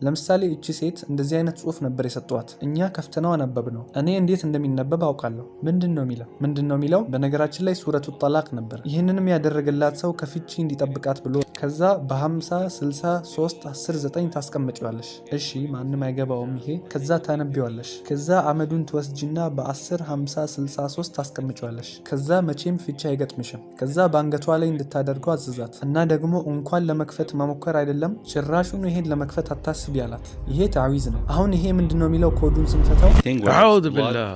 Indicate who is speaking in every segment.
Speaker 1: ለምሳሌ እቺ ሴት እንደዚህ አይነት ጽሁፍ ነበር የሰጧት። እኛ ከፍተናው አነበብነው። እኔ እንዴት እንደሚነበብ አውቃለሁ። ምንድነው የሚለው? በነገራችን ላይ ሱረቱ ጠላቅ ነበር። ይህንንም ያደረገላት ሰው ከፍቺ እንዲጠብቃት ብሎ ከዛ በ50 60 3 10 9 ታስቀምጪዋለሽ። እሺ ማንም አይገባውም ይሄ። ከዛ ታነቢዋለሽ። ከዛ አመዱን ትወስጂና በ10 50 63 ታስቀምጪዋለሽ። ከዛ መቼም ፍቺ አይገጥምሽም። ከዛ በአንገቷ ላይ እንድታደርገው አዘዛት እና ደግሞ እንኳን ለመክፈት መሞከር አይደለም ጭራሹን ይሄን ለመክፈት አታስቢ አላት። ይሄ ተዓዊዝ ነው። አሁን ይሄ ምንድነው የሚለው? ኮዱን ስንፈታው
Speaker 2: አዑዙ ቢላህ።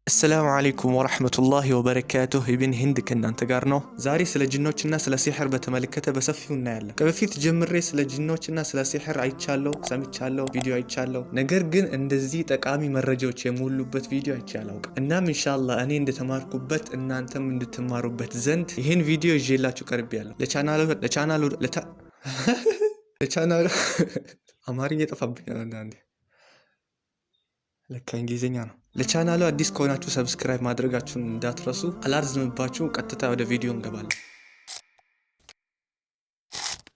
Speaker 3: السلام عليكم ورحمة الله وبركاته ابن هند كنانت ጋር ነው። ዛሬ ስለ ጂኖችና ስለ ሲህር በተመለከተ በሰፊው እናያለን። ከበፊት ጀምሬ ስለ ጂኖችና ስለ ሲህር አይቻለሁ፣ ሰምቻለሁ፣ ቪዲዮ አይቻለሁ። ነገር ግን እንደዚህ ጠቃሚ መረጃዎች የሞሉበት ቪዲዮ አይቻለሁ። እናም ኢንሻአላህ እኔ እንደተማርኩበት እናንተም እንድትማሩበት ዘንድ ይሄን ቪዲዮ ይዤላችሁ ቀርቤያለሁ። ለቻናሉ አማርኛ ጠፋብኛል አንዳንዴ፣ ለካ እንግሊዘኛ ነው። ለቻናሉ አዲስ ከሆናችሁ ሰብስክራይብ ማድረጋችሁን እንዳትረሱ። አላርዝምባችሁ፣ ቀጥታ ወደ ቪዲዮ እንገባለን።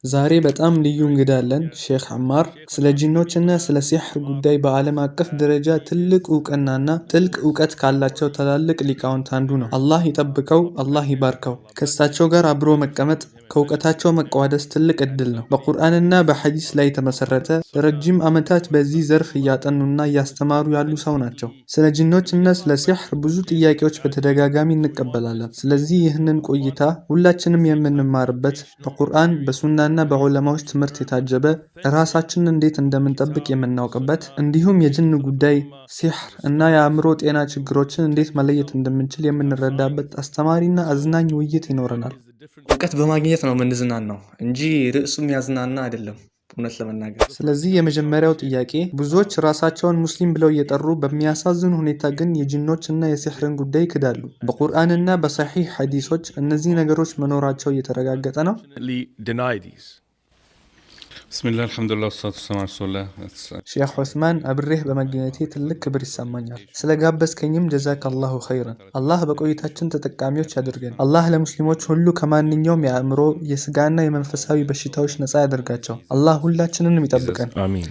Speaker 1: ዛሬ በጣም ልዩ እንግዳ አለን። ሼክ ዐማር ስለ ጂኖችና ስለ ሲህር ጉዳይ በዓለም አቀፍ ደረጃ ትልቅ እውቅናና ጥልቅ እውቀት ካላቸው ታላልቅ ሊቃውንት አንዱ ነው። አላህ ይጠብቀው፣ አላህ ይባርከው። ከእሳቸው ጋር አብሮ መቀመጥ ከእውቀታቸው መቋደስ ትልቅ እድል ነው። በቁርአንና በሐዲስ ላይ የተመሰረተ ለረጅም ዓመታት በዚህ ዘርፍ እያጠኑና እያስተማሩ ያሉ ሰው ናቸው። ስለ ጂኖችና ስለ ሲህር ብዙ ጥያቄዎች በተደጋጋሚ እንቀበላለን። ስለዚህ ይህንን ቆይታ ሁላችንም የምንማርበት በቁርአን በሱናና በዑለማዎች ትምህርት የታጀበ ራሳችንን እንዴት እንደምንጠብቅ የምናውቅበት እንዲሁም የጅን ጉዳይ፣ ሲህር እና የአእምሮ ጤና ችግሮችን እንዴት መለየት እንደምንችል የምንረዳበት አስተማሪና አዝናኝ ውይይት ይኖረናል።
Speaker 3: እውቀት በማግኘት ነው የምንዝናናው እንጂ ርዕሱም ያዝናና አይደለም እውነት ለመናገር።
Speaker 1: ስለዚህ የመጀመሪያው ጥያቄ ብዙዎች ራሳቸውን ሙስሊም ብለው እየጠሩ በሚያሳዝን ሁኔታ ግን የጂኖች እና የሲህርን ጉዳይ ይክዳሉ። በቁርአንና በሰሒህ ሐዲሶች እነዚህ ነገሮች መኖራቸው እየተረጋገጠ ነው?
Speaker 2: ብስሚላህ አልሐምዱሊላህ ወሰላቱ ወሰላሙ ዐላ ረሱሊላህ።
Speaker 1: ሼክ ዑስማን አብሬህ በመገኘቴ ትልቅ ክብር ይሰማኛል። ስለጋበዝከኝም ጀዛከላሁ ኸይረን። አላህ በቆይታችን ተጠቃሚዎች ያድርገን። አላህ ለሙስሊሞች ሁሉ ከማንኛውም የአእምሮ የስጋና የመንፈሳዊ በሽታዎች ነፃ ያደርጋቸው። አላህ ሁላችንንም ይጠብቀን።
Speaker 2: አሚን።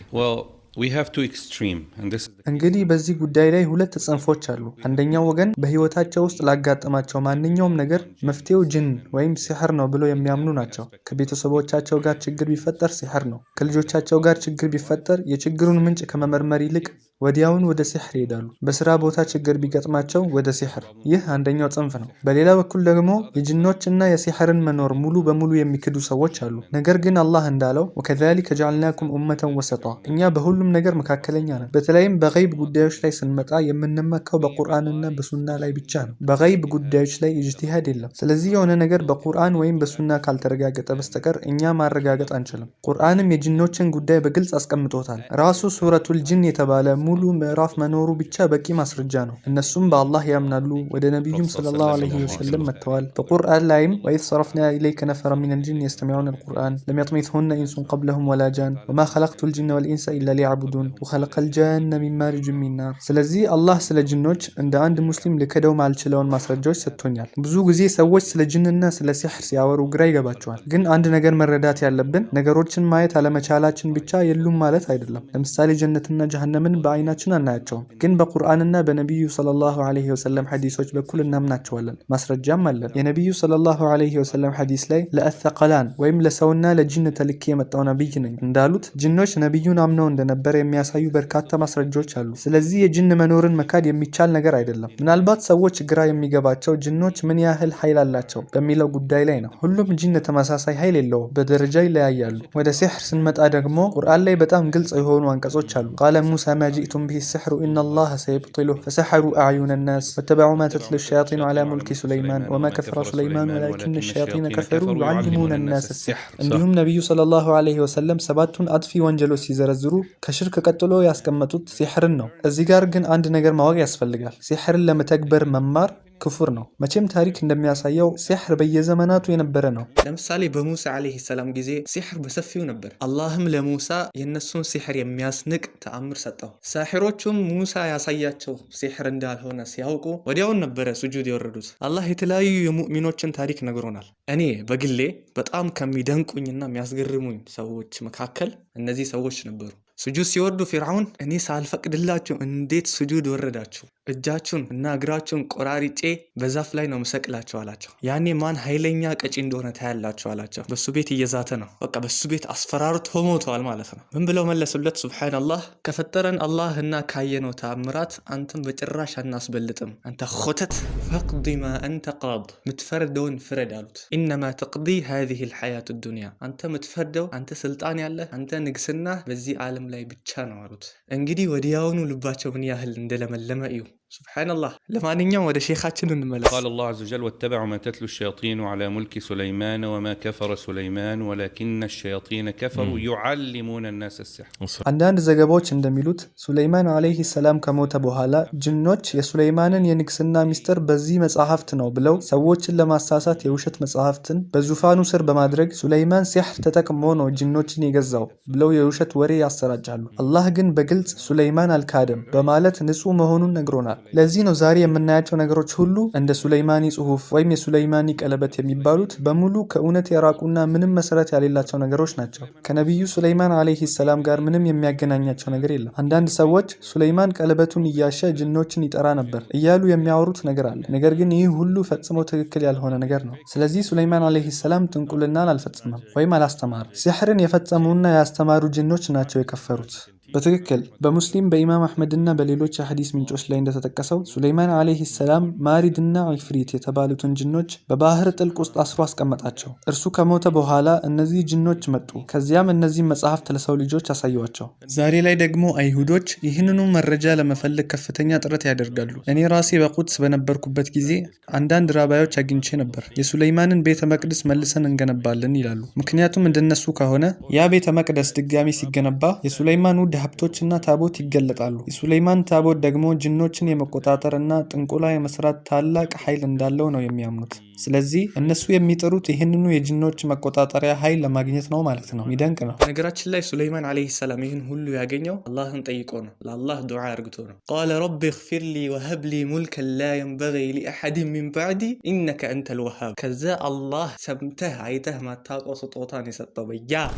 Speaker 1: እንግዲህ በዚህ ጉዳይ ላይ ሁለት ጽንፎች አሉ። አንደኛው ወገን በህይወታቸው ውስጥ ላጋጠማቸው ማንኛውም ነገር መፍትሄው ጅን ወይም ሲህር ነው ብሎ የሚያምኑ ናቸው። ከቤተሰቦቻቸው ጋር ችግር ቢፈጠር ሲህር ነው። ከልጆቻቸው ጋር ችግር ቢፈጠር የችግሩን ምንጭ ከመመርመር ይልቅ ወዲያውን ወደ ሲህር ይሄዳሉ። በስራ ቦታ ችግር ቢገጥማቸው ወደ ሲህር። ይህ አንደኛው ጽንፍ ነው። በሌላ በኩል ደግሞ የጅኖችና የሲህርን መኖር ሙሉ በሙሉ የሚክዱ ሰዎች አሉ። ነገር ግን አላህ እንዳለው ወከዛሊከ ጀዐልናኩም ኡመተን ወሰጣ፣ እኛ በሁሉም ነገር መካከለኛ ነን። በተለይም በገይብ ጉዳዮች ላይ ስንመጣ የምንመካው በቁርአንና በሱና ላይ ብቻ ነው። በገይብ ጉዳዮች ላይ ኢጅቲሃድ የለም። ስለዚህ የሆነ ነገር በቁርአን ወይም በሱና ካልተረጋገጠ በስተቀር እኛ ማረጋገጥ አንችልም። ቁርአንም የጅኖችን ጉዳይ በግልጽ አስቀምጦታል። ራሱ ሱረቱል ጂን የተባለ ሙሉ ምዕራፍ መኖሩ ብቻ በቂ ማስረጃ ነው። እነሱም በአላህ ያምናሉ፣ ወደ ነቢዩም ሰለላሁ ዐለይሂ ወሰለም መጥተዋል። በቁርአን ላይም ወኢዝ ሰረፍና ኢለይከ ነፈረ ሚነል ጂን የስተሚዑነ አልቁርአን ለም የጥሚትሁነ ኢንሱን ቀብለሁም ወላ ጃን ወማ ኸለቅቱል ጂነ ወልኢንሰ ኢላ ሊያዕቡዱን ወኸለቀል ጃነ ሚን ማሪጅን ሚን ናር። ስለዚህ አላህ ስለ ጂኖች እንደ አንድ ሙስሊም ልከደው ማልችለውን ማስረጃዎች ሰጥቶኛል። ብዙ ጊዜ ሰዎች ስለ ጂንና ስለ ሲህር ሲያወሩ ግራ ይገባቸዋል። ግን አንድ ነገር መረዳት ያለብን ነገሮችን ማየት አለመቻላችን ብቻ የሉም ማለት አይደለም። ለምሳሌ ጀነትና ጀሃነምን አይናችን አናያቸውም፣ ግን በቁርአንና በነቢዩ ሰለላሁ ዐለይሂ ወሰለም ሐዲሶች በኩል እናምናቸዋለን። ማስረጃም አለን። የነቢዩ ሰለላሁ ዐለይሂ ወሰለም ሐዲስ ላይ ለአሰቀላን ወይም ለሰውና ለጂን ተልኬ የመጣው ነቢይ ነኝ እንዳሉት ጂኖች ነቢዩን አምነው እንደነበር የሚያሳዩ በርካታ ማስረጃዎች አሉ። ስለዚህ የጂን መኖርን መካድ የሚቻል ነገር አይደለም። ምናልባት ሰዎች ግራ የሚገባቸው ጂኖች ምን ያህል ኃይል አላቸው በሚለው ጉዳይ ላይ ነው። ሁሉም ጂን ተመሳሳይ ኃይል የለውም፣ በደረጃ ይለያያሉ። ወደ ሲህር ስንመጣ ደግሞ ቁርአን ላይ በጣም ግልጽ የሆኑ አንቀጾች አሉ። ቃለ ሙሳ جئتم به السحر إن الله سيبطله فسحروا أعين الناس واتبعوا ما تتلو الشياطين على ملك سليمان وما كفر سليمان ولكن الشياطين كفروا يعلمون الناس السحر. እንዲሁም ነብዩ ሰለላሁ ዐለይሂ ወሰለም ሰባቱን አጥፊ ወንጀሎች ሲዘረዝሩ ከሽርክ ቀጥሎ ያስቀመጡት ሲህርን ነው። እዚህ ጋር ግን አንድ ነገር ማወቅ ያስፈልጋል። ሲህርን ለመተግበር መማር ክፉር ነው። መቼም ታሪክ እንደሚያሳየው ሲህር በየዘመናቱ የነበረ ነው።
Speaker 3: ለምሳሌ በሙሳ አለይሂ ሰላም ጊዜ ሲህር በሰፊው ነበር። አላህም ለሙሳ የነሱን ሲህር የሚያስንቅ ተአምር ሰጠው። ሳሂሮቹም ሙሳ ያሳያቸው ሲህር እንዳልሆነ ሲያውቁ ወዲያውን ነበረ ሱጁድ የወረዱት። አላህ የተለያዩ የሙእሚኖችን ታሪክ ነግሮናል። እኔ በግሌ በጣም ከሚደንቁኝና የሚያስገርሙኝ ሰዎች መካከል እነዚህ ሰዎች ነበሩ። ስጁድ ሲወርዱ ፊርዓውን እኔ ሳልፈቅድላችሁ እንዴት ስጁድ ወረዳችሁ? እጃችሁን እና እግራችሁን ቆራሪጬ በዛፍ ላይ ነው ምሰቅላችሁ አላቸው። ያኔ ማን ኃይለኛ ቀጪ እንደሆነ ታያላችሁ አላቸው። በሱ ቤት እየዛተ ነው። በቃ በሱ ቤት አስፈራርቶ ሞተዋል ማለት ነው። ምን ብለው መለሱለት? ሱብሃንአላህ ከፈጠረን አላህ እና ካየነው ተአምራት አንተም በጭራሽ አናስበልጥም። አንተ ኾተት ፈቅዲ ማ አንተ ቃድ፣ ምትፈርደውን ፍረድ አሉት። ኢነማ ተቅዲ ሃዚህ ልሐያት ዱንያ፣ አንተ ምትፈርደው፣ አንተ ስልጣን ያለህ፣ አንተ ንግስና በዚህ ዓለም ላይ ብቻ ነው አሉት። እንግዲህ ወዲያውኑ ልባቸው ምን ያህል እንደለመለመ እዩ። ሱብሃንአላህ። ለማንኛውም ወደ ሼኻችን እንመለስ።
Speaker 2: قال الله عز وجل واتبعوا ما تتلو الشياطين على ملك سليمان وما كفر سليمان ولكن الشياطين كفروا يعلمون الناس السحر።
Speaker 1: አንዳንድ ዘገባዎች እንደሚሉት ሱለይማን አለይሂ ሰላም ከሞተ በኋላ ጅኖች የሱለይማንን የንግስና ሚስጥር በዚህ መጽሐፍት ነው ብለው ሰዎችን ለማሳሳት የውሸት መጽሐፍትን በዙፋኑ ስር በማድረግ ሱለይማን ሲሕር ተጠቅሞ ነው ጅኖችን የገዛው ብለው የውሸት ወሬ ያሰራጫሉ። አላህ ግን በግልጽ ሱለይማን አልካደም በማለት ንጹህ መሆኑን ነግሮናል። ለዚህ ነው ዛሬ የምናያቸው ነገሮች ሁሉ እንደ ሱለይማኒ ጽሁፍ ወይም የሱለይማኒ ቀለበት የሚባሉት በሙሉ ከእውነት የራቁና ምንም መሰረት ያሌላቸው ነገሮች ናቸው። ከነቢዩ ሱለይማን አለይሂ ሰላም ጋር ምንም የሚያገናኛቸው ነገር የለም። አንዳንድ ሰዎች ሱለይማን ቀለበቱን እያሸ ጅኖችን ይጠራ ነበር እያሉ የሚያወሩት ነገር አለ። ነገር ግን ይህ ሁሉ ፈጽሞ ትክክል ያልሆነ ነገር ነው። ስለዚህ ሱለይማን አለይሂ ሰላም ጥንቁልናን አልፈጸመም ወይም አላስተማርም። ሲሕርን የፈጸሙና ያስተማሩ ጅኖች ናቸው የከፈሩት። በትክክል በሙስሊም በኢማም አሕመድና በሌሎች የሐዲስ ምንጮች ላይ እንደተጠቀሰው ሱለይማን አለይሂ ሰላም ማሪድና ዒፍሪት የተባሉትን ጅኖች በባህር ጥልቅ ውስጥ አስሮ አስቀመጣቸው። እርሱ ከሞተ በኋላ እነዚህ ጅኖች መጡ። ከዚያም እነዚህ መጽሐፍት ለሰው ልጆች አሳዩዋቸው። ዛሬ ላይ ደግሞ አይሁዶች ይህንኑ መረጃ ለመፈለግ ከፍተኛ ጥረት ያደርጋሉ። እኔ ራሴ በቁድስ በነበርኩበት ጊዜ አንዳንድ ራባዮች አግኝቼ ነበር። የሱለይማንን ቤተ መቅደስ መልሰን እንገነባለን ይላሉ። ምክንያቱም እንደነሱ ከሆነ ያ ቤተ መቅደስ ድጋሚ ሲገነባ የሱለይማን ውድ ሀብቶችና ታቦት ይገለጣሉ። የሱለይማን ታቦት ደግሞ ጅኖችን የመቆጣጠር እና ጥንቆላ የመስራት ታላቅ ኃይል እንዳለው ነው የሚያምኑት። ስለዚህ እነሱ የሚጥሩት ይህንኑ የጅኖች መቆጣጠሪያ ኃይል ለማግኘት ነው ማለት ነው። ሚደንቅ ነው።
Speaker 3: ነገራችን ላይ ሱለይማን አለይሂ ሰላም ይህን ሁሉ ያገኘው አላህን ጠይቆ ነው። ለአላህ ዱዓ አርግቶ ነው። ቃለ ረቢ እግፊር ሊ ወሀብ ሊ ሙልከን ላ የንበጊ ሊአሐድን ሚን ባዕዲ ኢነከ አንተል ወሃብ። ከዛ አላህ ሰምተህ አይተህ ማታውቀው ስጦታን የሰጠው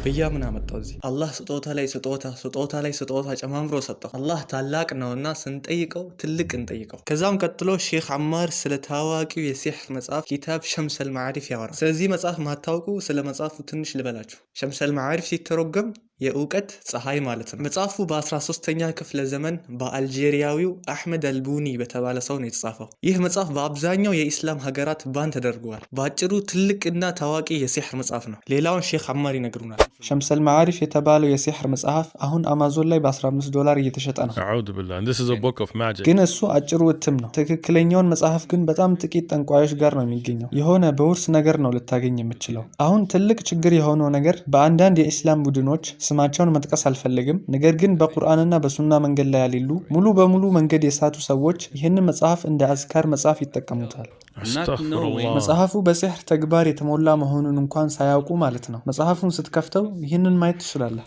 Speaker 3: በያ ምን አመጣው እዚህ? አላህ ስጦታ ላይ ስጦታ ጨማምሮ ሰጠው። አላህ ታላቅ ነውና ስንጠይቀው ትልቅ እንጠይቀው። ከዛም ቀጥሎ ሼክ አማር ስለ ታዋቂው የሲሕር መጽሐፍ ኪታብ ሸምሰል መዓሪፍ ያወራል። ስለዚህ መጽሐፍ ማታውቁ ስለ መጽሐፉ ትንሽ ልበላችሁ። ሸምሰል መዓሪፍ ሲተረጎም የእውቀት ፀሐይ ማለት ነው። መጽሐፉ በ13ኛ ክፍለ ዘመን በአልጄሪያዊው አሕመድ አልቡኒ በተባለ ሰው ነው የተጻፈው። ይህ መጽሐፍ በአብዛኛው የኢስላም ሀገራት ባን ተደርገዋል። በአጭሩ ትልቅና ታዋቂ የሲሕር መጽሐፍ ነው። ሌላውን ሼክ አማር ይነግሩናል።
Speaker 1: ሸምሰል መዓሪፍ የተባለው የሲሕር መጽሐፍ አሁን አማዞን ላይ $15 እየተሸጠ ነው። ግን እሱ አጭሩ እትም ነው። ትክክለኛውን መጽሐፍ ግን በጣም ጥቂት ጠንቋዮች ጋር ነው የሚገኘው። የሆነ በውርስ ነገር ነው ልታገኝ የምችለው። አሁን ትልቅ ችግር የሆነው ነገር በአንዳንድ የኢስላም ቡድኖች ስማቸውን መጥቀስ አልፈልግም፣ ነገር ግን በቁርአንና በሱና መንገድ ላይ ያሌሉ ሙሉ በሙሉ መንገድ የሳቱ ሰዎች ይህንን መጽሐፍ እንደ አዝካር መጽሐፍ ይጠቀሙታል። መጽሐፉ በሲሕር ተግባር የተሞላ መሆኑን እንኳን ሳያውቁ ማለት ነው። መጽሐፉን ስትከፍተው ይህንን ማየት ትችላለህ።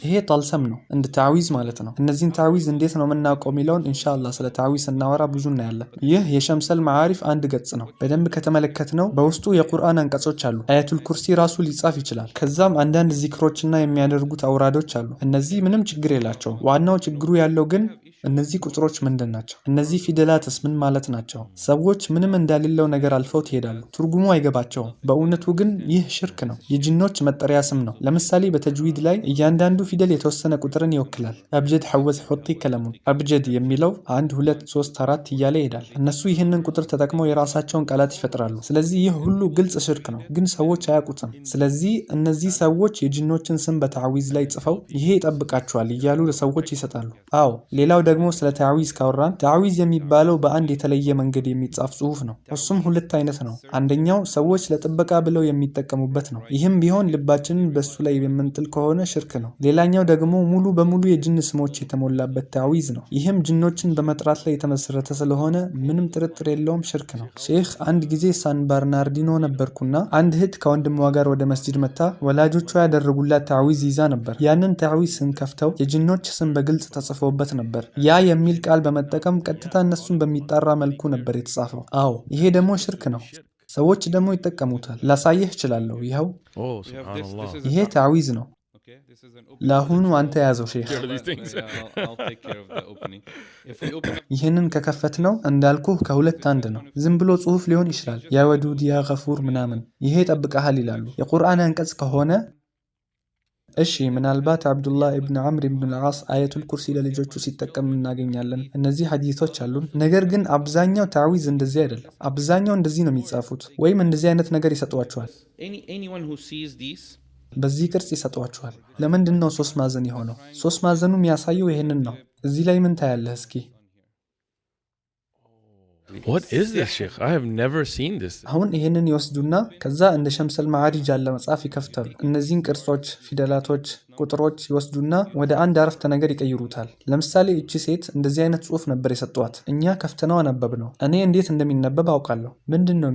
Speaker 1: ይሄ ጣልሰም ነው፣ እንደ ታዊዝ ማለት ነው። እነዚህን ታዊዝ እንዴት ነው የምናውቀው የሚለውን ኢንሻአላህ ስለ ታዊዝ ስናወራ ብዙ እናያለን። ይህ የሸምሰል መዓሪፍ አንድ ገጽ ነው። በደንብ ከተመለከትነው በውስጡ የቁርአን አንቀጾች አሉ። አያቱል ኩርሲ ራሱ ሊጻፍ ይችላል። ከዛም አንዳንድ ዚክሮችና የሚያደርጉት አውራዶች አሉ። እነዚህ ምንም ችግር የላቸውም። ዋናው ችግሩ ያለው ግን እነዚህ ቁጥሮች ምንድን ናቸው? እነዚህ ፊደላትስ ምን ማለት ናቸው? ሰዎች ምንም እንዳሌለው ነገር አልፈው ትሄዳሉ። ትርጉሙ አይገባቸውም። በእውነቱ ግን ይህ ሽርክ ነው። የጅኖች መጠሪያ ስም ነው። ለምሳሌ በተጅዊድ ላይ እያንዳንዱ ፊደል የተወሰነ ቁጥርን ይወክላል። አብጀድ ሐወዝ ሑጢ ከለሙን። አብጀድ የሚለው 1 2 3 4 እያለ ይሄዳል። እነሱ ይህንን ቁጥር ተጠቅመው የራሳቸውን ቃላት ይፈጥራሉ። ስለዚህ ይህ ሁሉ ግልጽ ሽርክ ነው፣ ግን ሰዎች አያውቁትም። ስለዚህ እነዚህ ሰዎች የጅኖችን ስም በታዊዝ ላይ ጽፈው ይሄ ይጠብቃቸዋል እያሉ ለሰዎች ይሰጣሉ። አዎ ሌላው ደግሞ ስለ ታዊዝ ካወራን ታዊዝ የሚባለው በአንድ የተለየ መንገድ የሚጻፍ ጽሁፍ ነው። እሱም ሁለት አይነት ነው። አንደኛው ሰዎች ለጥበቃ ብለው የሚጠቀሙበት ነው። ይህም ቢሆን ልባችንን በሱ ላይ የምንጥል ከሆነ ሽርክ ነው። ሌላኛው ደግሞ ሙሉ በሙሉ የጅን ስሞች የተሞላበት ታዊዝ ነው። ይህም ጅኖችን በመጥራት ላይ የተመሰረተ ስለሆነ ምንም ጥርጥር የለውም ሽርክ ነው። ሼክ አንድ ጊዜ ሳን ባርናርዲኖ ነበርኩና አንድ እህት ከወንድሟ ጋር ወደ መስጂድ መታ ወላጆቿ ያደረጉላት ታዊዝ ይዛ ነበር። ያንን ታዊዝ ስንከፍተው የጅኖች ስም በግልጽ ተጽፎበት ነበር። ያ የሚል ቃል በመጠቀም ቀጥታ እነሱን በሚጣራ መልኩ ነበር የተጻፈው። አዎ ይሄ ደግሞ ሽርክ ነው። ሰዎች ደግሞ ይጠቀሙታል። ላሳየህ እችላለሁ። ይኸው ይሄ ታዊዝ ነው። ለአሁኑ አንተ ያዘው ሼክ። ይህንን ከከፈት ነው እንዳልኩህ ከሁለት አንድ ነው። ዝም ብሎ ጽሁፍ ሊሆን ይችላል። ያ ወዱድ ያ ገፉር ምናምን። ይሄ ጠብቀሃል ይላሉ። የቁርአን አንቀጽ ከሆነ እሺ ምናልባት አብዱላህ ኢብን ዐምር ኢብን አልዓስ አየቱል ኩርሲ ለልጆቹ ሲጠቀም እናገኛለን። እነዚህ ሐዲሶች አሉን። ነገር ግን አብዛኛው ታዊዝ እንደዚህ አይደለም። አብዛኛው እንደዚህ ነው የሚጻፉት፣ ወይም እንደዚህ አይነት ነገር ይሰጧቸዋል። በዚህ ቅርጽ ይሰጧቸዋል። ለምንድን ነው 3 ማዕዘን የሆነው? 3 ማዕዘኑ የሚያሳየው ይሄንን ነው። እዚህ ላይ ምን ታያለህ እስኪ?
Speaker 4: What is this, Sheikh? I have never seen this.
Speaker 1: አሁን ይሄንን ይወስዱና ከዛ እንደ ሸምሰል ማዕሪጅ ያለ መጽሐፍ ይከፍታሉ። እነዚህን ቅርጾች፣ ፊደላቶች፣ ቁጥሮች ይወስዱና ወደ አንድ አረፍተ ነገር ይቀይሩታል። ለምሳሌ እቺ ሴት እንደዚህ አይነት ጽሁፍ ነበር የሰጧት። እኛ ከፍተነው አነበብነው። እኔ እንዴት እንደሚነበብ አውቃለሁ። ምንድነው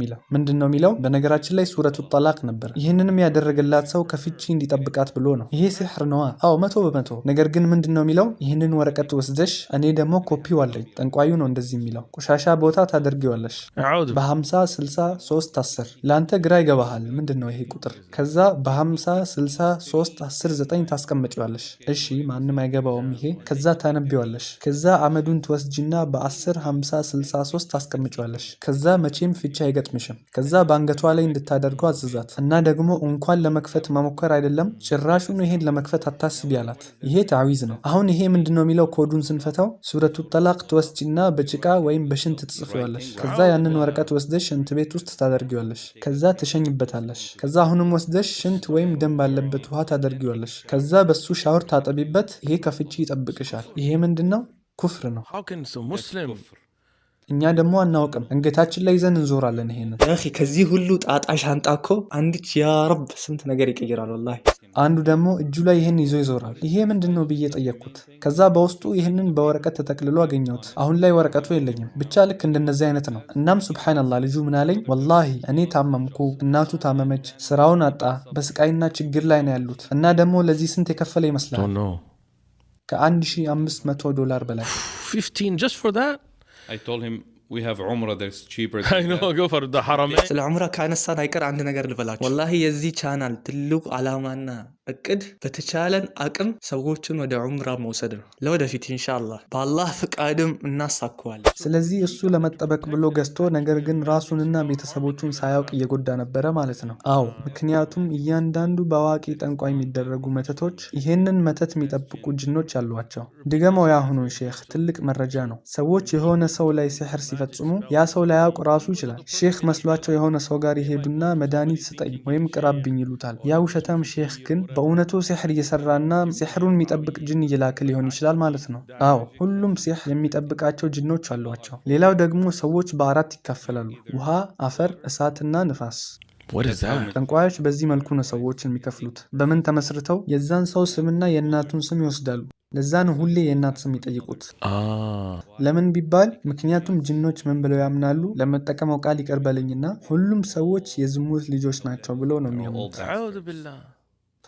Speaker 1: የሚለው? በነገራችን ላይ ሱረቱ ጠላቅ ነበር። ይህንንም ያደረገላት ሰው ከፍቺ እንዲጠብቃት ብሎ ነው። ይሄ ሲሕር ነዋ። አዎ 100%። ነገር ግን ምንድነው የሚለው? ይህንን ወረቀት ወስደሽ፣ እኔ ደግሞ ኮፒው አለኝ። ጠንቋዩ ነው እንደዚህ የሚለው። ቆሻሻ ቦታ ታደርጊዋለሽ። በ50 60 3 10 ለአንተ ግራ ይገባሃል። ምንድነው ይሄ ቁጥር? ከዛ በ50 60 3 10 9 ታስቀምጪዋለሽ። እሺ ማንም አይገባውም ይሄ። ከዛ ታነቢዋለሽ። ከዛ አመዱን ትወስጂና በ10 50 63 ታስቀምጪዋለሽ። ከዛ መቼም ፍቺ አይገጥምሽም። ከዛ በአንገቷ ላይ እንድታደርገው አዘዛት እና ደግሞ እንኳን ለመክፈት መሞከር አይደለም ጭራሹን ይሄን ለመክፈት አታስቢ አላት። ይሄ ታዊዝ ነው። አሁን ይሄ ምንድነው የሚለው? ኮዱን ስንፈታው ሱረቱ ጠላቅ ትወስጂና በጭቃ ወይም በሽንት ትጽፊዋለሽ። ከዛ ያንን ወረቀት ወስደሽ ሽንት ቤት ውስጥ ታደርጊዋለሽ። ከዛ ትሸኝበታለሽ። ከዛ አሁንም ወስደሽ ሽንት ወይም ደም ባለበት ውሃ ታደርጊዋለሽ። ከዛ በሱ ሻወር ታጠቢበት። ይሄ ከፍቺ ይጠብቅሻል። ይሄ ምንድነው? ኩፍር ነው። እኛ ደግሞ አናውቅም። አንገታችን ላይ ይዘን እንዞራለን። ይሄንን
Speaker 3: ከዚህ ሁሉ ጣጣ ሻንጣ እኮ አንዲት ያ ረብ ስንት ነገር ይቀይራል ወላሂ።
Speaker 1: አንዱ ደግሞ እጁ ላይ ይህን ይዞ ይዞራል። ይሄ ምንድነው ብዬ ጠየቅኩት። ከዛ በውስጡ ይህንን በወረቀት ተጠቅልሎ አገኘሁት። አሁን ላይ ወረቀቱ የለኝም። ብቻ ልክ እንደነዚህ አይነት ነው። እናም ሱብሃንአላህ ልጁ ምን አለኝ? ወላሂ እኔ ታመምኩ፣ እናቱ ታመመች፣ ስራውን አጣ፣ በስቃይና ችግር ላይ ነው ያሉት እና ደግሞ ለዚህ ስንት የከፈለ ይመስላል? $1500 በላይ።
Speaker 4: 15 just for that?
Speaker 2: I told him we have Umrah that's cheaper than
Speaker 4: I know, go for the Haramain.
Speaker 3: ስለ ዑምራ ካነሳን አይቀር አንድ ነገር ልበላችሁ። ወላሂ የዚህ ቻናል ትልቁ ዓላማና እቅድ በተቻለን አቅም ሰዎችን ወደ ዑምራ መውሰድ ነው። ለወደፊት ኢንሻአላህ በአላህ ፍቃድም እናሳካዋለን።
Speaker 1: ስለዚህ እሱ ለመጠበቅ ብሎ ገዝቶ ነገር ግን ራሱንና ቤተሰቦቹን ሳያውቅ እየጎዳ ነበረ ማለት ነው። አዎ ምክንያቱም እያንዳንዱ በአዋቂ ጠንቋይ የሚደረጉ መተቶች ይሄንን መተት የሚጠብቁ ጅኖች አሏቸው። ድገመው ያሁኑ ሼክ ትልቅ መረጃ ነው። ሰዎች የሆነ ሰው ላይ ሲሕር ሲፈጽሙ ያ ሰው ላያውቅ ራሱ ይችላል። ሼክ መስሏቸው የሆነ ሰው ጋር ይሄዱና መድኃኒት ስጠኝ ወይም ቅራብኝ ይሉታል። ያ ውሸታም ሼክ ግን በእውነቱ ሲሕር እየሰራና ሲሕሩን የሚጠብቅ ጅን እየላከ ሊሆን ይችላል ማለት ነው። አዎ ሁሉም ሲሕር የሚጠብቃቸው ጅኖች አሏቸው። ሌላው ደግሞ ሰዎች በ4 ይካፈላሉ። ውሃ፣ አፈር፣ እሳትና ንፋስ። ጠንቋዮች በዚህ መልኩ ነው ሰዎችን የሚከፍሉት። በምን ተመስርተው? የዛን ሰው ስምና የእናቱን ስም ይወስዳሉ። ለዛ ነው ሁሌ የእናት ስም ይጠይቁት። ለምን ቢባል ምክንያቱም ጅኖች ምን ብለው ያምናሉ? ለመጠቀመው ቃል ይቀርበልኝና ሁሉም ሰዎች የዝሙት ልጆች ናቸው ብለው ነው የሚያምኑት።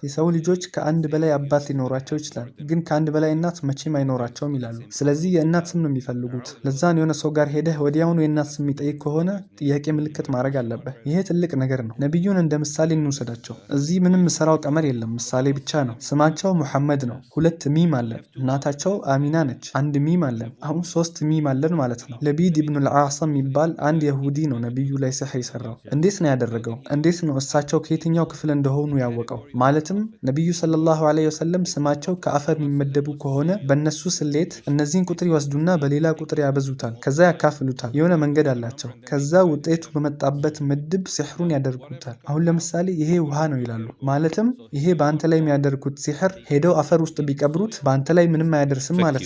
Speaker 1: የሰው ልጆች ከአንድ በላይ አባት ሊኖራቸው ይችላል፣ ግን ከአንድ በላይ እናት መቼም አይኖራቸውም ይላሉ። ስለዚህ የእናት ስም ነው የሚፈልጉት። ለዛን የሆነ ሰው ጋር ሄደህ ወዲያውኑ የእናት ስም የሚጠይቅ ከሆነ ጥያቄ ምልክት ማድረግ አለበት። ይሄ ትልቅ ነገር ነው። ነቢዩን እንደ ምሳሌ እንውሰዳቸው። እዚህ ምንም ምሰራው ቀመር የለም፣ ምሳሌ ብቻ ነው። ስማቸው ሙሐመድ ነው። 2 ሚም አለን። እናታቸው አሚና ነች። 1 ሚም አለን። አሁን 3 ሚም አለን ማለት ነው። ለቢድ ኢብኑ አልዓሳም የሚባል አንድ የሁዲ ነው ነቢዩ ላይ ሲሕር የሰራው። እንዴት ነው ያደረገው? እንዴት ነው እሳቸው ከየትኛው ክፍል እንደሆኑ ያወቀው? ማለት ነቢዩ ሰለላሁ ዐለይሂ ወሰለም ስማቸው ከአፈር የሚመደቡ ከሆነ በእነሱ ስሌት እነዚህን ቁጥር ይወስዱና በሌላ ቁጥር ያበዙታል። ከዛ ያካፍሉታል። የሆነ መንገድ አላቸው። ከዛ ውጤቱ በመጣበት ምድብ ሲሕሩን ያደርጉታል። አሁን ለምሳሌ ይሄ ውሃ ነው ይላሉ። ማለትም ይሄ በአንተ ላይ የሚያደርጉት ሲሕር ሄደው አፈር ውስጥ ቢቀብሩት በአንተ ላይ ምንም አያደርስም ማለት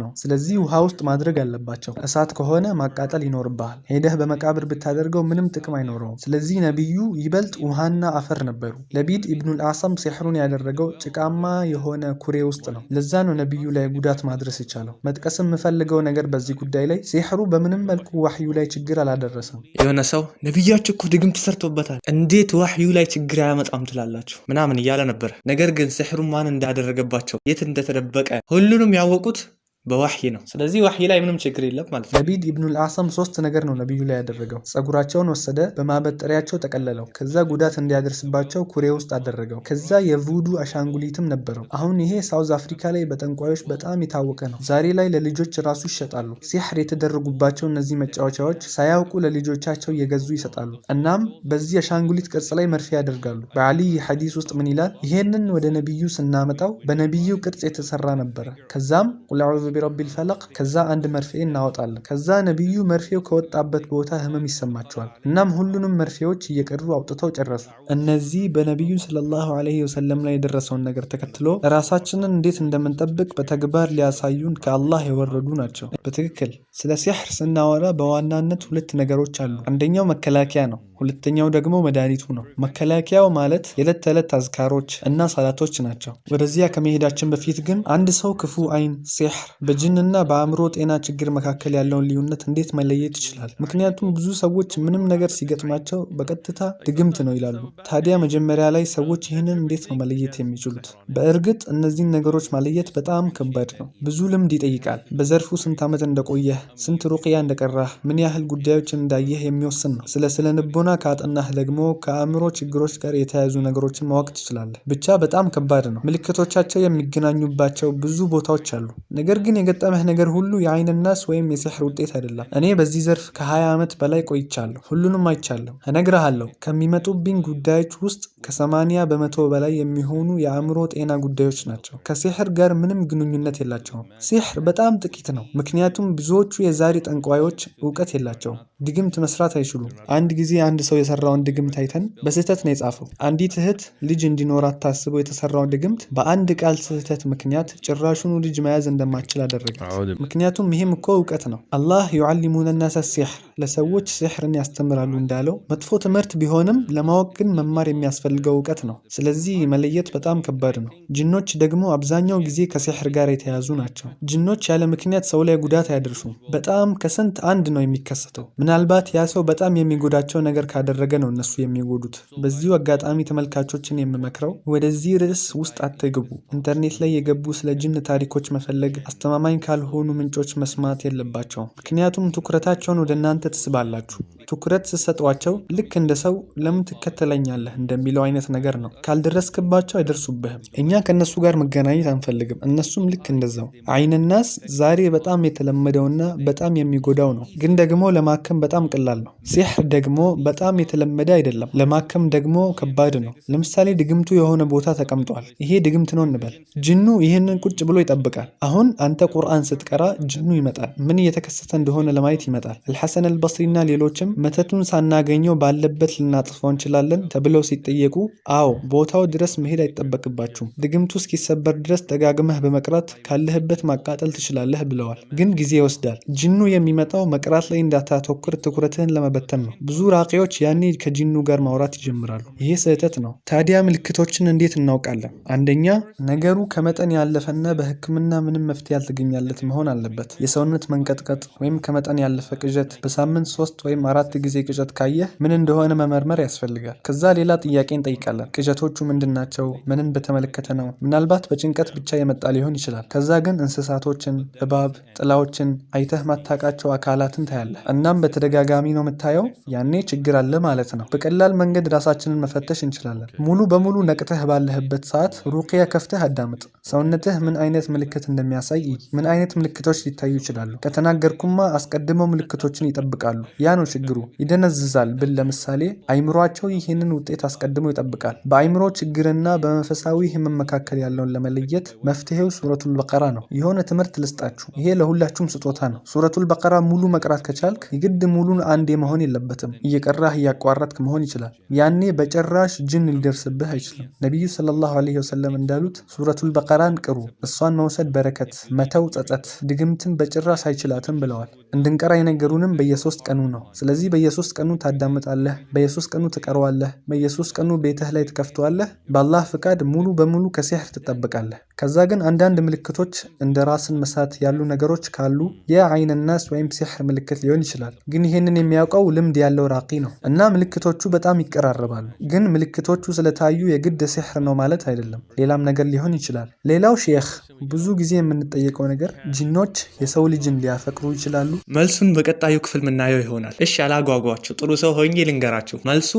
Speaker 1: ነው። ስለዚህ ውሃ ውስጥ ማድረግ አለባቸው። እሳት ከሆነ ማቃጠል ይኖርብሃል። ሄደህ በመቃብር ብታደርገው ምንም ጥቅም አይኖረውም። ስለዚህ ነቢዩ ይበልጥ ውሃና አፈር ነበሩ። ለቢድ ኢብኑ አልዓሳም ሲሕሩን ያደረገው ጭቃማ የሆነ ኩሬ ውስጥ ነው። ለዛ ነው ነቢዩ ላይ ጉዳት ማድረስ የቻለው። መጥቀስም የምፈልገው ነገር በዚህ ጉዳይ ላይ ሲሕሩ በምንም መልኩ ዋህዩ ላይ ችግር አላደረሰም።
Speaker 3: የሆነ ሰው ነቢያችሁ እኮ ድግም ተሰርቶበታል፣ እንዴት ዋህዩ ላይ ችግር አያመጣም ትላላችሁ ምናምን እያለ ነበር። ነገር ግን ሲሕሩን ማን እንዳደረገባቸው፣ የት እንደተደበቀ ሁሉንም ያወቁት በወህይ ነው። ስለዚህ ወህይ ላይ ምንም ችግር የለም ማለት ነው።
Speaker 1: ለቢድ ኢብኑል አዕሰም 3 ነገር ነው ነብዩ ላይ ያደረገው። ጸጉራቸውን ወሰደ፣ በማበጠሪያቸው ጠቀለለው፣ ከዛ ጉዳት እንዲያደርስባቸው ኩሬ ውስጥ አደረገው። ከዛ የቮዱ አሻንጉሊትም ነበረው። አሁን ይሄ ሳውዝ አፍሪካ ላይ በጠንቋዮች በጣም የታወቀ ነው። ዛሬ ላይ ለልጆች ራሱ ይሸጣሉ። ሲህር የተደረጉባቸው እነዚህ መጫወቻዎች ሳያውቁ ለልጆቻቸው እየገዙ ይሰጣሉ። እናም በዚህ አሻንጉሊት ቅርጽ ላይ መርፌ ያደርጋሉ። በአሊ ሐዲስ ውስጥ ምን ይላል? ይሄንን ወደ ነብዩ ስናመጣው በነብዩ ቅርጽ የተሰራ ነበረ። ከዛም ቁል አዑዙ ቢረቢል ፈለቅ፣ ከዛ አንድ መርፌ እናወጣለን። ከዛ ነብዩ መርፌው ከወጣበት ቦታ ህመም ይሰማቸዋል። እናም ሁሉንም መርፌዎች እየቀሩ አውጥተው ጨረሱ። እነዚህ በነብዩ ሰለላሁ ዐለይሂ ወሰለም ላይ የደረሰውን ነገር ተከትሎ ራሳችንን እንዴት እንደምንጠብቅ በተግባር ሊያሳዩን ከአላህ የወረዱ ናቸው። በትክክል ስለ ሲህር ስናወራ በዋናነት 2 ነገሮች አሉ። አንደኛው መከላከያ ነው፣ ሁለተኛው ደግሞ መድኃኒቱ ነው። መከላከያው ማለት የዕለት ተዕለት አዝካሮች እና ሰላቶች ናቸው። ወደዚያ ከመሄዳችን በፊት ግን አንድ ሰው ክፉ አይን፣ ሲህር፣ በጅንና በአእምሮ ጤና ችግር መካከል ያለውን ልዩነት እንዴት መለየት ይችላል? ምክንያቱም ብዙ ሰዎች ምንም ነገር ሲገጥማቸው በቀጥታ ድግምት ነው ይላሉ። ታዲያ መጀመሪያ ላይ ሰዎች ይህንን እንዴት ነው መለየት የሚችሉት? በእርግጥ እነዚህን ነገሮች መለየት በጣም ከባድ ነው። ብዙ ልምድ ይጠይቃል። በዘርፉ ስንት ዓመት እንደቆየህ፣ ስንት ሩቅያ እንደቀራህ፣ ምን ያህል ጉዳዮችን እንዳየህ የሚወስን ነው። ስለ ልቦና ካጠናህ ደግሞ ከአእምሮ ችግሮች ጋር የተያያዙ ነገሮችን ማወቅ ትችላለህ። ብቻ በጣም ከባድ ነው። ምልክቶቻቸው የሚገናኙባቸው ብዙ ቦታዎች አሉ። ነገር ግን የገጠመህ ነገር ሁሉ የአይን ናስ ወይም የሲህር ውጤት አይደለም። እኔ በዚህ ዘርፍ ከ20 ዓመት በላይ ቆይቻለሁ። ሁሉንም አይቻለሁ። እነግርሃለሁ፣ ከሚመጡብኝ ጉዳዮች ውስጥ ከ80 በመቶ በላይ የሚሆኑ የአእምሮ ጤና ጉዳዮች ናቸው። ከሲህር ጋር ምንም ግንኙነት የላቸውም። ሲህር በጣም ጥቂት ነው፣ ምክንያቱም ብዙዎቹ የዛሬ ጠንቋዮች እውቀት የላቸውም። ድግምት መስራት አይችሉም። አንድ ጊዜ አንድ ሰው የሰራውን ድግምት አይተን በስህተት ነው የጻፈው። አንዲት እህት ልጅ እንዲኖራት ታስቦ የተሰራውን ድግምት በአንድ ቃል ስህተት ምክንያት ጭራሹኑ ልጅ መያዝ እንደማትችል አደረገ። ምክንያቱም ይህም እኮ እውቀት ነው። አላህ ዩዓሊሙነ ናሰ ሲሕር፣ ለሰዎች ሲሕርን ያስተምራሉ እንዳለው መጥፎ ትምህርት ቢሆንም ለማወቅ ግን መማር የሚያስፈልገው እውቀት ነው። ስለዚህ መለየት በጣም ከባድ ነው። ጅኖች ደግሞ አብዛኛው ጊዜ ከሲሕር ጋር የተያዙ ናቸው። ጅኖች ያለ ምክንያት ሰው ላይ ጉዳት አያደርሱም። በጣም ከስንት አንድ ነው የሚከሰተው። ምናልባት ያ ሰው በጣም የሚጎዳቸው ነገር ካደረገ ነው እነሱ የሚጎዱት። በዚሁ አጋጣሚ ተመልካቾችን የምመክረው ወደዚህ ርዕስ ውስጥ አትግቡ። ኢንተርኔት ላይ የገቡ ስለ ጅን ታሪኮች መፈለግ፣ አስተማማኝ ካልሆኑ ምንጮች መስማት የለባቸውም። ምክንያቱም ትኩረታቸውን ወደ እናንተ ትስባላችሁ። ትኩረት ስትሰጧቸው ልክ እንደ ሰው ለምን ትከተለኛለህ እንደሚለው አይነት ነገር ነው። ካልደረስክባቸው አይደርሱብህም። እኛ ከነሱ ጋር መገናኘት አንፈልግም፣ እነሱም ልክ እንደዛው። አይንናስ ዛሬ በጣም የተለመደውና በጣም የሚጎዳው ነው፣ ግን ደግሞ ለማከም በጣም ቀላል ነው። ሲሕር ደግሞ በጣም የተለመደ አይደለም፣ ለማከም ደግሞ ከባድ ነው። ለምሳሌ ድግምቱ የሆነ ቦታ ተቀምጧል። ይሄ ድግምት ነው እንበል። ጅኑ ይህንን ቁጭ ብሎ ይጠብቃል። አሁን አንተ ቁርአን ስትቀራ ጅኑ ይመጣል። ምን እየተከሰተ እንደሆነ ለማየት ይመጣል። አልሐሰን አልበስሪና ሌሎችም መተቱን ሳናገኘው ባለበት ልናጥፋው እንችላለን ተብለው ሲጠየቁ አዎ ቦታው ድረስ መሄድ አይጠበቅባችሁም፣ ድግምቱ እስኪሰበር ድረስ ደጋግመህ በመቅራት ካለህበት ማቃጠል ትችላለህ ብለዋል። ግን ጊዜ ይወስዳል። ጅኑ የሚመጣው መቅራት ላይ እንዳታተኩር ትኩረትህን ለመበተን ነው። ብዙ ራቂዎች ያኔ ከጅኑ ጋር ማውራት ይጀምራሉ። ይሄ ስህተት ነው። ታዲያ ምልክቶችን እንዴት እናውቃለን? አንደኛ ነገሩ ከመጠን ያለፈና በሕክምና ምንም መፍትሄ ያልተገኘለት መሆን አለበት። የሰውነት መንቀጥቀጥ ወይም ከመጠን ያለፈ ቅዠት፣ በሳምንት 3 ወይም 4 ጊዜ ቅዠት ካየህ ምን እንደሆነ መመርመር ያስፈልጋል። ከዛ ሌላ ጥያቄ እንጠይቃለን። ቅዠቶቹ ምንድን ናቸው? ምንን በተመለከተ ነው? ምናልባት በጭንቀት ብቻ የመጣ ሊሆን ይችላል። ከዛ ግን እንስሳቶችን፣ እባብ፣ ጥላዎችን፣ አይተህ ማታቃቸው አካላትን ታያለህ። እናም በተደጋጋሚ ነው የምታየው፣ ያኔ ችግር አለ ማለት ነው። በቀላል መንገድ ራሳችንን መፈተሽ እንችላለን። ሙሉ በሙሉ ነቅተህ ባለህበት ሰዓት ሩቅያ ከፍተህ አዳምጥ። ሰውነትህ ምን አይነት ምልክት እንደሚያሳይ፣ ምን አይነት ምልክቶች ሊታዩ ይችላሉ። ከተናገርኩማ አስቀድመው ምልክቶችን ይጠብቃሉ። ያ ነው ችግሩ። ይደነዝዛል ብል ለምሳሌ አይምሮአቸው ይህንን ውጤት አስቀድሞ ይጠብቃል። በአይምሮ ችግርና በመንፈሳዊ ህመም መካከል ያለውን ለመለየት መፍትሄው ሱረቱል በቀራ ነው። የሆነ ትምህርት ልስጣችሁ። ይሄ ለሁላችሁም ስጦታ ነው። ሱረቱል በቀራ ሙሉ መቅራት ከቻልክ የግድ ሙሉን አንዴ መሆን የለበትም። እየቀራህ እያቋረጥክ መሆን ይችላል። ያኔ በጭራሽ ጅን ሊደርስብህ አይችልም። ነቢዩ ሰለላሁ ዐለይሂ ወሰለም እንዳሉት ሱረቱል በቀራን ቅሩ፣ እሷን መውሰድ በረከት፣ መተው ጸጸት፣ ድግምትን በጭራሽ አይችላትም ብለዋል። እንድንቀራ የነገሩንም በየ3 ቀኑ ነው። ስለዚህ ስለዚህ በየ3 ቀኑ ታዳምጣለህ፣ በየ3 ቀኑ ትቀርዋለህ፣ በየ3 ቀኑ ቤትህ ላይ ትከፍተዋለህ። በአላህ ፍቃድ ሙሉ በሙሉ ከሲህር ትጠበቃለህ። ከዛ ግን አንዳንድ ምልክቶች እንደ ራስን መሳት ያሉ ነገሮች ካሉ የዐይን ናስ ወይም ሲህር ምልክት ሊሆን ይችላል። ግን ይሄንን የሚያውቀው ልምድ ያለው ራቂ ነው እና ምልክቶቹ በጣም ይቀራረባሉ። ግን ምልክቶቹ ስለታዩ የግድ ሲህር ነው ማለት አይደለም፣ ሌላም ነገር ሊሆን ይችላል። ሌላው ሼኽ ብዙ ጊዜ የምንጠየቀው ነገር ጂኖች የሰው ልጅን ሊያፈቅሩ ይችላሉ?
Speaker 3: መልሱን በቀጣዩ ክፍል ምናየው ይሆናል። እሺ አላጓጓችሁ፣ ጥሩ ሰው ሆኜ ልንገራችሁ። መልሱ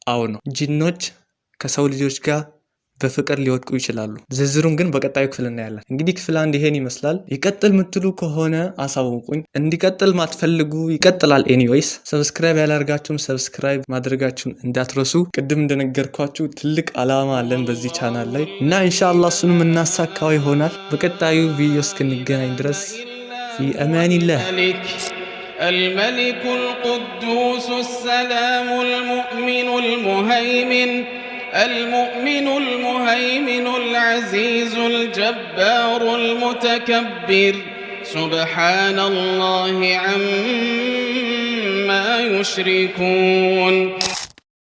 Speaker 3: አዎ ነው። ጂኖች ከሰው ልጆች ጋር በፍቅር ሊወድቁ ይችላሉ። ዝርዝሩን ግን በቀጣዩ ክፍል እናያለን። እንግዲህ ክፍል 1 ይሄን ይመስላል። ይቀጥል ምትሉ ከሆነ አሳውቁኝ። እንዲቀጥል ማትፈልጉ ይቀጥላል። ኤኒዌይስ ሰብስክራይብ ያላርጋችሁም ሰብስክራይብ ማድረጋችሁን እንዳትረሱ። ቅድም እንደነገርኳችሁ ትልቅ አላማ አለን በዚህ ቻናል ላይ እና ኢንሻአላህ እሱንም እናሳካው ይሆናል። በቀጣዩ ቪዲዮ እስክንገናኝ ድረስ في أمان الله.
Speaker 5: الملك القدوس السلام المؤمن المهيمن العزيز الجبار المتكبر سبحان الله عما يشركون.